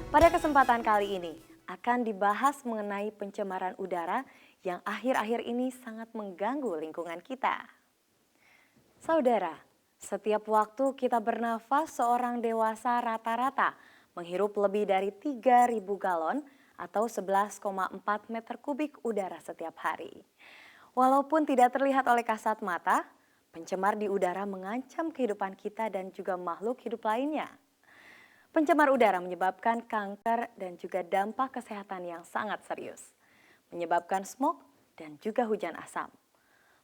Pada kesempatan kali ini akan dibahas mengenai pencemaran udara yang akhir-akhir ini sangat mengganggu lingkungan kita. Saudara, setiap waktu kita bernafas seorang dewasa rata-rata menghirup lebih dari 3.000 galon atau 11,4 meter kubik udara setiap hari. Walaupun tidak terlihat oleh kasat mata, pencemar di udara mengancam kehidupan kita dan juga makhluk hidup lainnya. Pencemar udara menyebabkan kanker dan juga dampak kesehatan yang sangat serius. Menyebabkan smog dan juga hujan asam.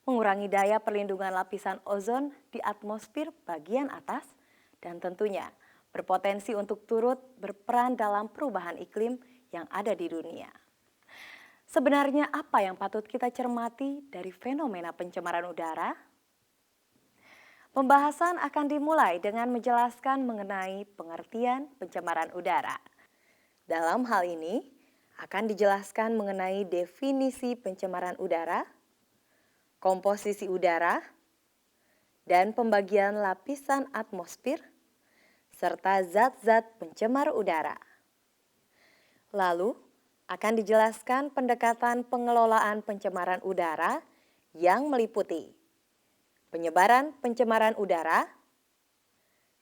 Mengurangi daya perlindungan lapisan ozon di atmosfer bagian atas dan tentunya berpotensi untuk turut berperan dalam perubahan iklim yang ada di dunia. Sebenarnya apa yang patut kita cermati dari fenomena pencemaran udara? Pembahasan akan dimulai dengan menjelaskan mengenai pengertian pencemaran udara. Dalam hal ini, akan dijelaskan mengenai definisi pencemaran udara, komposisi udara, dan pembagian lapisan atmosfer, serta zat-zat pencemar udara. Lalu, akan dijelaskan pendekatan pengelolaan pencemaran udara yang meliputi penyebaran pencemaran udara,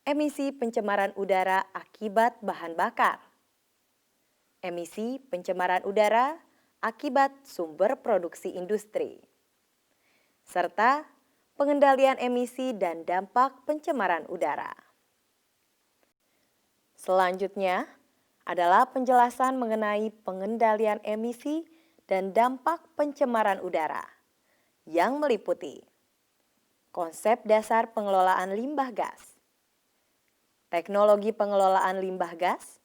emisi pencemaran udara akibat bahan bakar, emisi pencemaran udara akibat sumber produksi industri, serta pengendalian emisi dan dampak pencemaran udara. Selanjutnya adalah penjelasan mengenai pengendalian emisi dan dampak pencemaran udara yang meliputi konsep dasar pengelolaan limbah gas, teknologi pengelolaan limbah gas,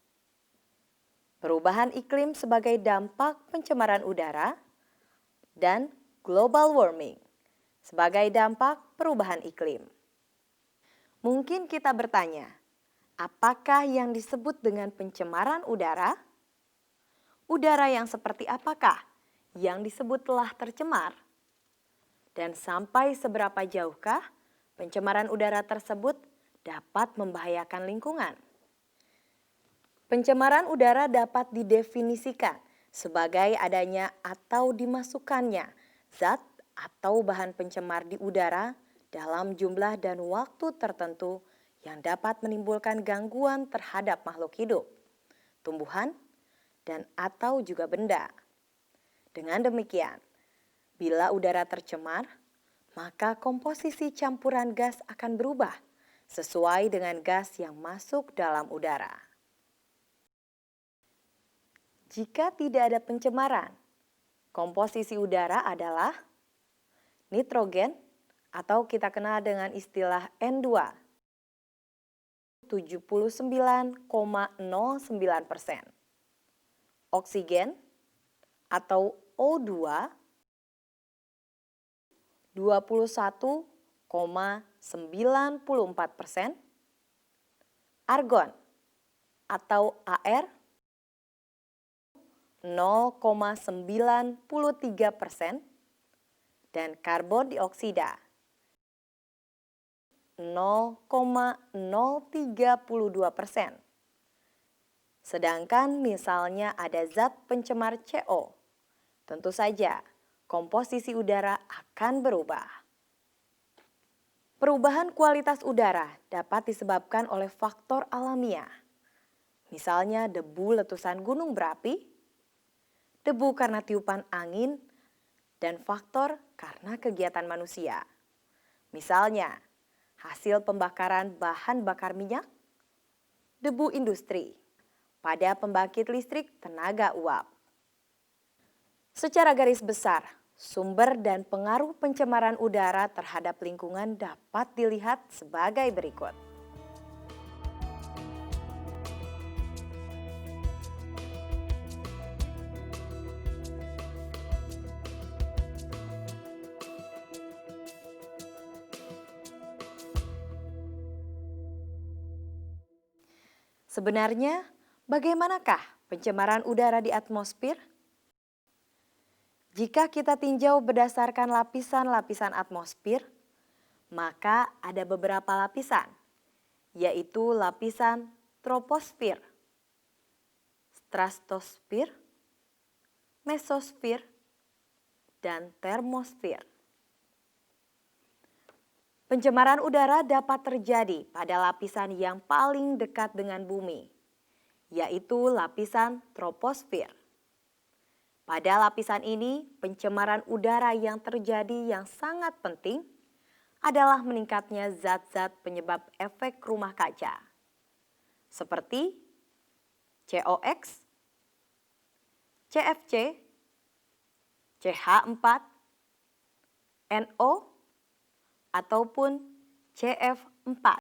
perubahan iklim sebagai dampak pencemaran udara, dan global warming sebagai dampak perubahan iklim. Mungkin kita bertanya, apakah yang disebut dengan pencemaran udara? Udara yang seperti apakah yang disebut telah tercemar? Dan sampai seberapa jauhkah pencemaran udara tersebut dapat membahayakan lingkungan? Pencemaran udara dapat didefinisikan sebagai adanya atau dimasukkannya zat atau bahan pencemar di udara dalam jumlah dan waktu tertentu yang dapat menimbulkan gangguan terhadap makhluk hidup, tumbuhan, dan atau juga benda. Dengan demikian, bila udara tercemar, maka komposisi campuran gas akan berubah sesuai dengan gas yang masuk dalam udara. Jika tidak ada pencemaran, komposisi udara adalah nitrogen atau kita kenal dengan istilah N2, 79,09%. Oksigen atau O2, 21,94%, argon atau AR 0,93%, dan karbon dioksida 0,032%. Sedangkan misalnya ada zat pencemar CO, tentu saja komposisi udara akan berubah. Perubahan kualitas udara dapat disebabkan oleh faktor alamiah, misalnya debu letusan gunung berapi, debu karena tiupan angin, dan faktor karena kegiatan manusia. Misalnya, hasil pembakaran bahan bakar minyak, debu industri, pada pembangkit listrik tenaga uap. Secara garis besar, sumber dan pengaruh pencemaran udara terhadap lingkungan dapat dilihat sebagai berikut. Sebenarnya, bagaimanakah pencemaran udara di atmosfer? Jika kita tinjau berdasarkan lapisan-lapisan atmosfer, maka ada beberapa lapisan, yaitu lapisan troposfer, stratosfer, mesosfer, dan termosfer. Pencemaran udara dapat terjadi pada lapisan yang paling dekat dengan bumi, yaitu lapisan troposfer. Pada lapisan ini, pencemaran udara yang terjadi yang sangat penting adalah meningkatnya zat-zat penyebab efek rumah kaca, seperti COX, CFC, CH4, NO, ataupun CF4.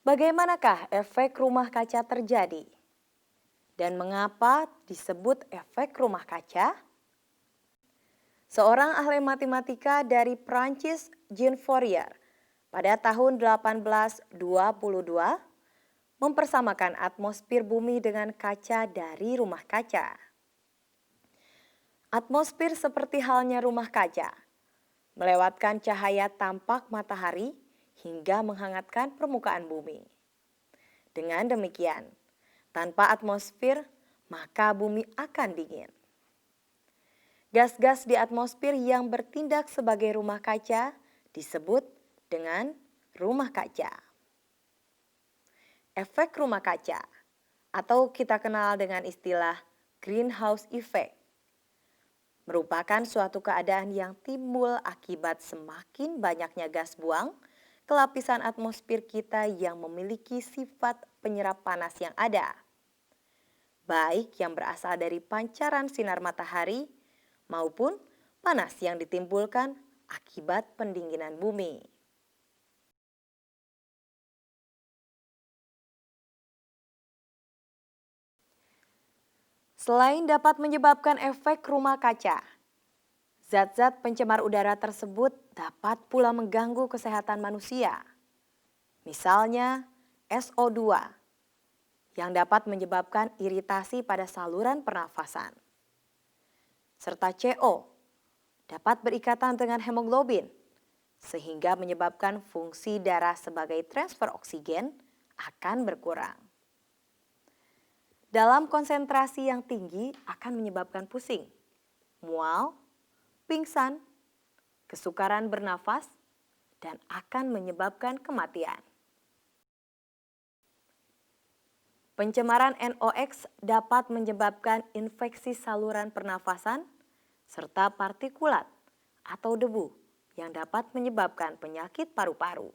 Bagaimanakah efek rumah kaca terjadi? Dan mengapa disebut efek rumah kaca? Seorang ahli matematika dari Prancis, Jean Fourier, pada tahun 1822 mempersamakan atmosfer bumi dengan kaca dari rumah kaca. Atmosfer seperti halnya rumah kaca, melewatkan cahaya tampak matahari hingga menghangatkan permukaan bumi. Dengan demikian, tanpa atmosfer, maka bumi akan dingin. Gas-gas di atmosfer yang bertindak sebagai rumah kaca disebut dengan rumah kaca. Efek rumah kaca, atau kita kenal dengan istilah greenhouse effect, merupakan suatu keadaan yang timbul akibat semakin banyaknya gas buang ke lapisan atmosfer kita yang memiliki sifat penyerap panas yang ada, baik yang berasal dari pancaran sinar matahari maupun panas yang ditimbulkan akibat pendinginan bumi. Selain dapat menyebabkan efek rumah kaca, zat-zat pencemar udara tersebut dapat pula mengganggu kesehatan manusia. Misalnya SO2 yang dapat menyebabkan iritasi pada saluran pernafasan. Serta CO dapat berikatan dengan hemoglobin sehingga menyebabkan fungsi darah sebagai transfer oksigen akan berkurang. Dalam konsentrasi yang tinggi akan menyebabkan pusing, mual, pingsan, kesukaran bernafas, dan akan menyebabkan kematian. Pencemaran NOx dapat menyebabkan infeksi saluran pernafasan serta partikulat atau debu yang dapat menyebabkan penyakit paru-paru.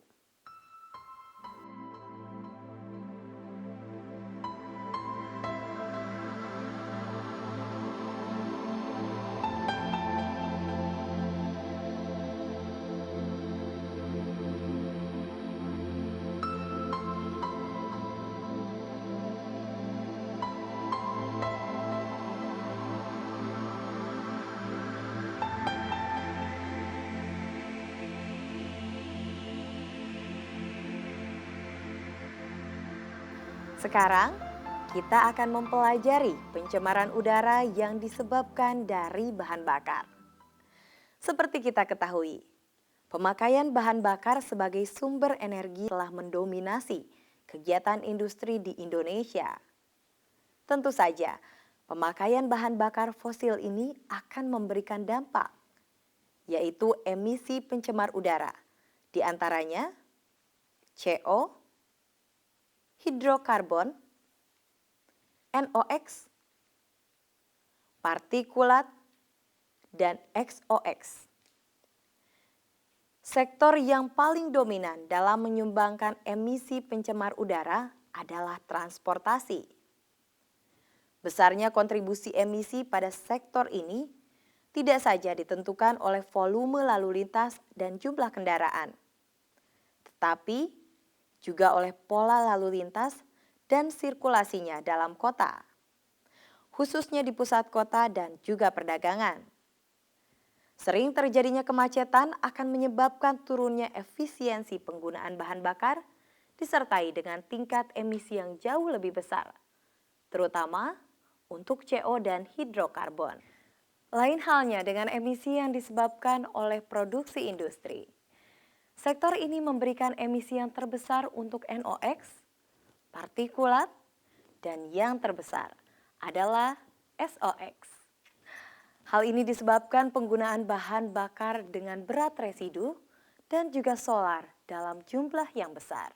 Sekarang, kita akan mempelajari pencemaran udara yang disebabkan dari bahan bakar. Seperti kita ketahui, pemakaian bahan bakar sebagai sumber energi telah mendominasi kegiatan industri di Indonesia. Tentu saja, pemakaian bahan bakar fosil ini akan memberikan dampak, yaitu emisi pencemar udara, di antaranya CO, hidrokarbon, NOx, partikulat, dan XOX. Sektor yang paling dominan dalam menyumbangkan emisi pencemar udara adalah transportasi. Besarnya kontribusi emisi pada sektor ini tidak saja ditentukan oleh volume lalu lintas dan jumlah kendaraan, tetapi juga oleh pola lalu lintas dan sirkulasinya dalam kota, khususnya di pusat kota dan juga perdagangan. Sering terjadinya kemacetan akan menyebabkan turunnya efisiensi penggunaan bahan bakar disertai dengan tingkat emisi yang jauh lebih besar, terutama untuk CO dan hidrokarbon. Lain halnya dengan emisi yang disebabkan oleh produksi industri. Sektor ini memberikan emisi yang terbesar untuk NOx, partikulat, dan yang terbesar adalah SOx. Hal ini disebabkan penggunaan bahan bakar dengan berat residu dan juga solar dalam jumlah yang besar.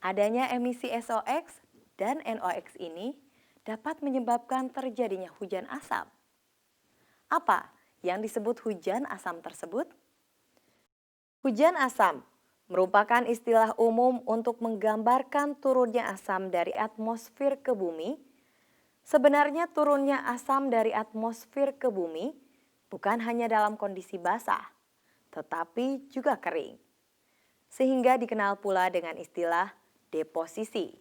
Adanya emisi SOx dan NOx ini dapat menyebabkan terjadinya hujan asam. Apa yang disebut hujan asam tersebut? Hujan asam merupakan istilah umum untuk menggambarkan turunnya asam dari atmosfer ke bumi. Sebenarnya turunnya asam dari atmosfer ke bumi bukan hanya dalam kondisi basah, tetapi juga kering. Sehingga dikenal pula dengan istilah deposisi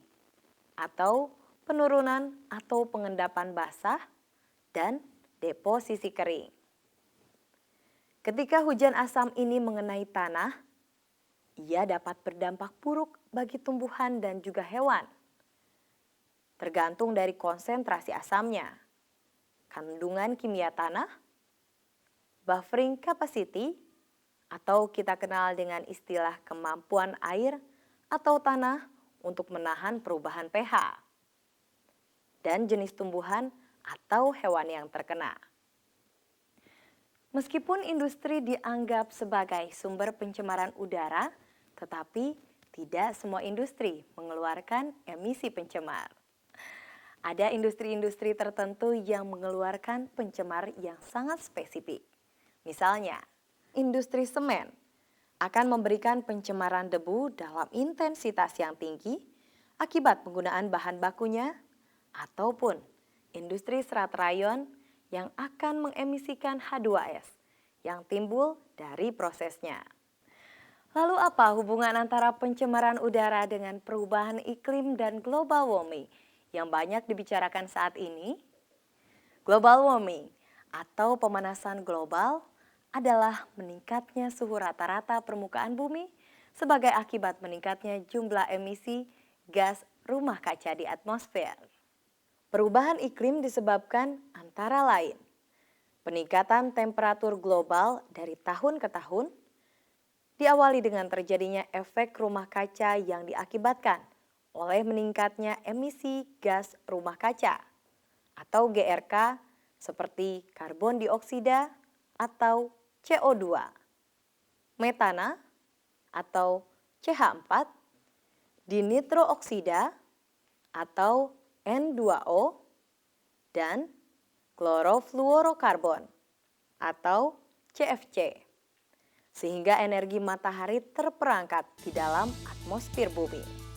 atau penurunan atau pengendapan basah dan deposisi kering. Ketika hujan asam ini mengenai tanah, ia dapat berdampak buruk bagi tumbuhan dan juga hewan. Tergantung dari konsentrasi asamnya, kandungan kimia tanah, buffering capacity, atau kita kenal dengan istilah kemampuan air atau tanah untuk menahan perubahan pH, dan jenis tumbuhan atau hewan yang terkena. Meskipun industri dianggap sebagai sumber pencemaran udara, tetapi tidak semua industri mengeluarkan emisi pencemar. Ada industri-industri tertentu yang mengeluarkan pencemar yang sangat spesifik. Misalnya, industri semen akan memberikan pencemaran debu dalam intensitas yang tinggi akibat penggunaan bahan bakunya, ataupun industri serat rayon yang akan mengemisikan H2S yang timbul dari prosesnya. Lalu apa hubungan antara pencemaran udara dengan perubahan iklim dan global warming yang banyak dibicarakan saat ini? Global warming atau pemanasan global adalah meningkatnya suhu rata-rata permukaan bumi sebagai akibat meningkatnya jumlah emisi gas rumah kaca di atmosfer. Perubahan iklim disebabkan antara lain peningkatan temperatur global dari tahun ke tahun, diawali dengan terjadinya efek rumah kaca yang diakibatkan oleh meningkatnya emisi gas rumah kaca atau GRK seperti karbon dioksida atau CO2, metana atau CH4, dinitrooksida atau N2O, dan klorofluorokarbon atau CFC. Sehingga energi matahari terperangkap di dalam atmosfer bumi.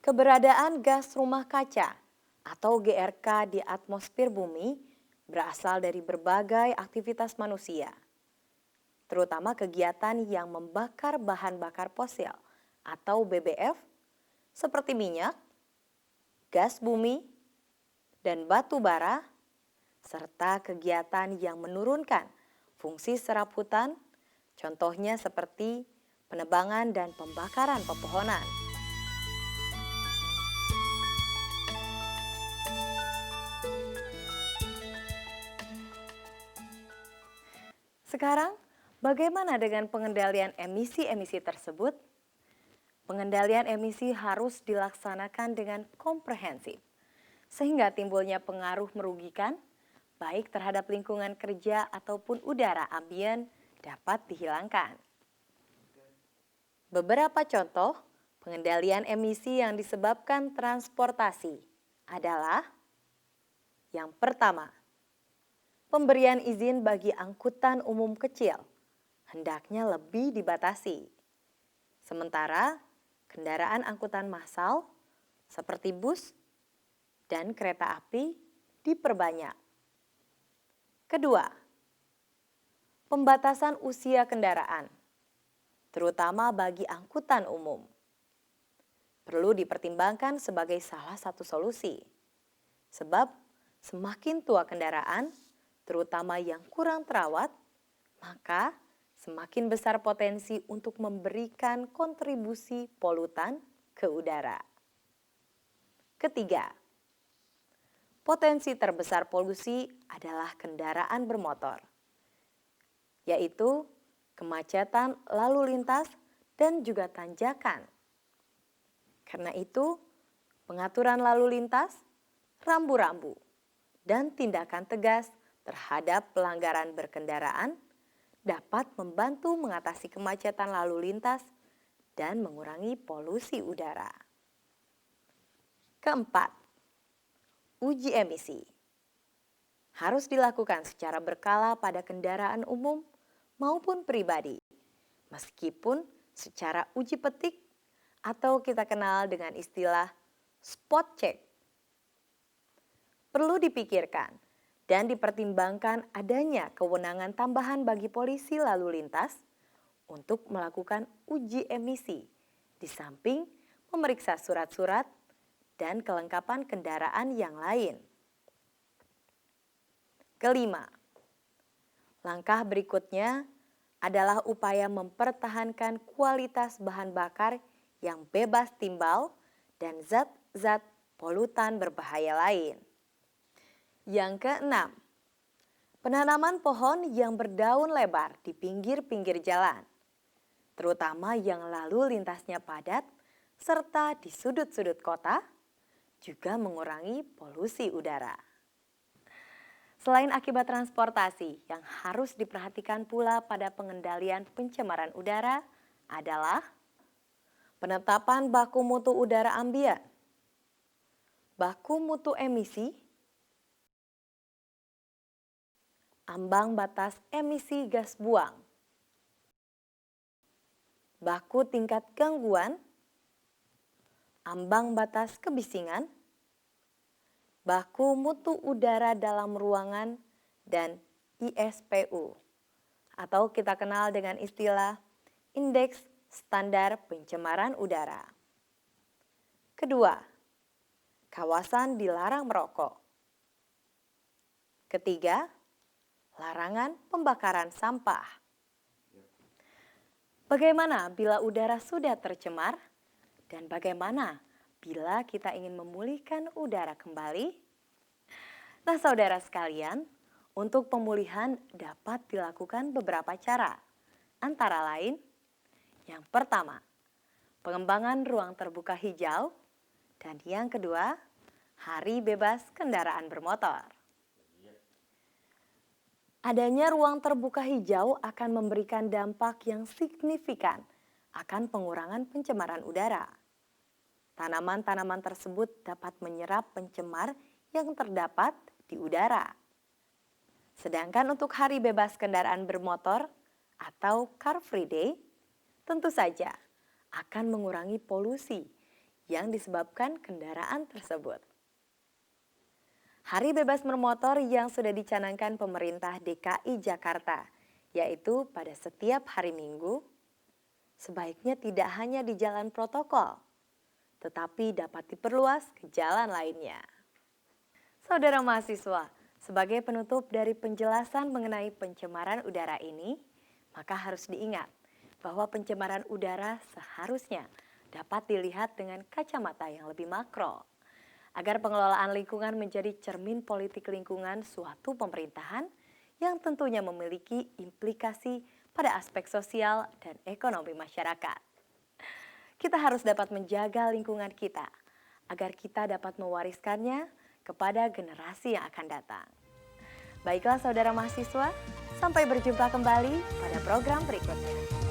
Keberadaan gas rumah kaca atau GRK di atmosfer bumi berasal dari berbagai aktivitas manusia, terutama kegiatan yang membakar bahan bakar fosil atau BBF seperti minyak, gas bumi, dan batu bara, serta kegiatan yang menurunkan fungsi serap hutan, contohnya seperti penebangan dan pembakaran pepohonan. Sekarang, bagaimana dengan pengendalian emisi-emisi tersebut? Pengendalian emisi harus dilaksanakan dengan komprehensif, sehingga timbulnya pengaruh merugikan, baik terhadap lingkungan kerja ataupun udara ambien dapat dihilangkan. Beberapa contoh pengendalian emisi yang disebabkan transportasi adalah yang pertama, pemberian izin bagi angkutan umum kecil hendaknya lebih dibatasi. Sementara kendaraan angkutan massal seperti bus dan kereta api diperbanyak. Kedua, pembatasan usia kendaraan, terutama bagi angkutan umum, perlu dipertimbangkan sebagai salah satu solusi. Sebab semakin tua kendaraan, terutama yang kurang terawat, maka semakin besar potensi untuk memberikan kontribusi polutan ke udara. Ketiga, potensi terbesar polusi adalah kendaraan bermotor, yaitu kemacetan lalu lintas dan juga tanjakan. Karena itu, pengaturan lalu lintas, rambu-rambu, dan tindakan tegas terhadap pelanggaran berkendaraan dapat membantu mengatasi kemacetan lalu lintas dan mengurangi polusi udara. Keempat, uji emisi harus dilakukan secara berkala pada kendaraan umum maupun pribadi, meskipun secara uji petik atau kita kenal dengan istilah spot check. Perlu dipikirkan dan dipertimbangkan adanya kewenangan tambahan bagi polisi lalu lintas untuk melakukan uji emisi, di samping memeriksa surat-surat dan kelengkapan kendaraan yang lain. Kelima, langkah berikutnya adalah upaya mempertahankan kualitas bahan bakar yang bebas timbal dan zat-zat polutan berbahaya lain. Yang keenam, penanaman pohon yang berdaun lebar di pinggir-pinggir jalan, terutama yang lalu lintasnya padat, serta di sudut-sudut kota, juga mengurangi polusi udara. Selain akibat transportasi, yang harus diperhatikan pula pada pengendalian pencemaran udara adalah penetapan baku mutu udara ambien, baku mutu emisi, ambang batas emisi gas buang, baku tingkat gangguan, ambang batas kebisingan, baku mutu udara dalam ruangan, dan ISPU, atau kita kenal dengan istilah Indeks Standar Pencemaran Udara. Kedua, kawasan dilarang merokok. Ketiga, larangan pembakaran sampah. Bagaimana bila udara sudah tercemar? Dan bagaimana bila kita ingin memulihkan udara kembali? Nah, saudara sekalian, untuk pemulihan dapat dilakukan beberapa cara. Antara lain, yang pertama, pengembangan ruang terbuka hijau. Dan yang kedua, hari bebas kendaraan bermotor. Adanya ruang terbuka hijau akan memberikan dampak yang signifikan akan pengurangan pencemaran udara. Tanaman-tanaman tersebut dapat menyerap pencemar yang terdapat di udara. Sedangkan untuk hari bebas kendaraan bermotor atau Car Free Day, tentu saja akan mengurangi polusi yang disebabkan kendaraan tersebut. Hari bebas bermotor yang sudah dicanangkan pemerintah DKI Jakarta, yaitu pada setiap hari Minggu, sebaiknya tidak hanya di jalan protokol, tetapi dapat diperluas ke jalan lainnya. Saudara mahasiswa, sebagai penutup dari penjelasan mengenai pencemaran udara ini, maka harus diingat bahwa pencemaran udara seharusnya dapat dilihat dengan kacamata yang lebih makro, agar pengelolaan lingkungan menjadi cermin politik lingkungan suatu pemerintahan yang tentunya memiliki implikasi pada aspek sosial dan ekonomi masyarakat. Kita harus dapat menjaga lingkungan kita, agar kita dapat mewariskannya kepada generasi yang akan datang. Baiklah saudara mahasiswa, sampai berjumpa kembali pada program berikutnya.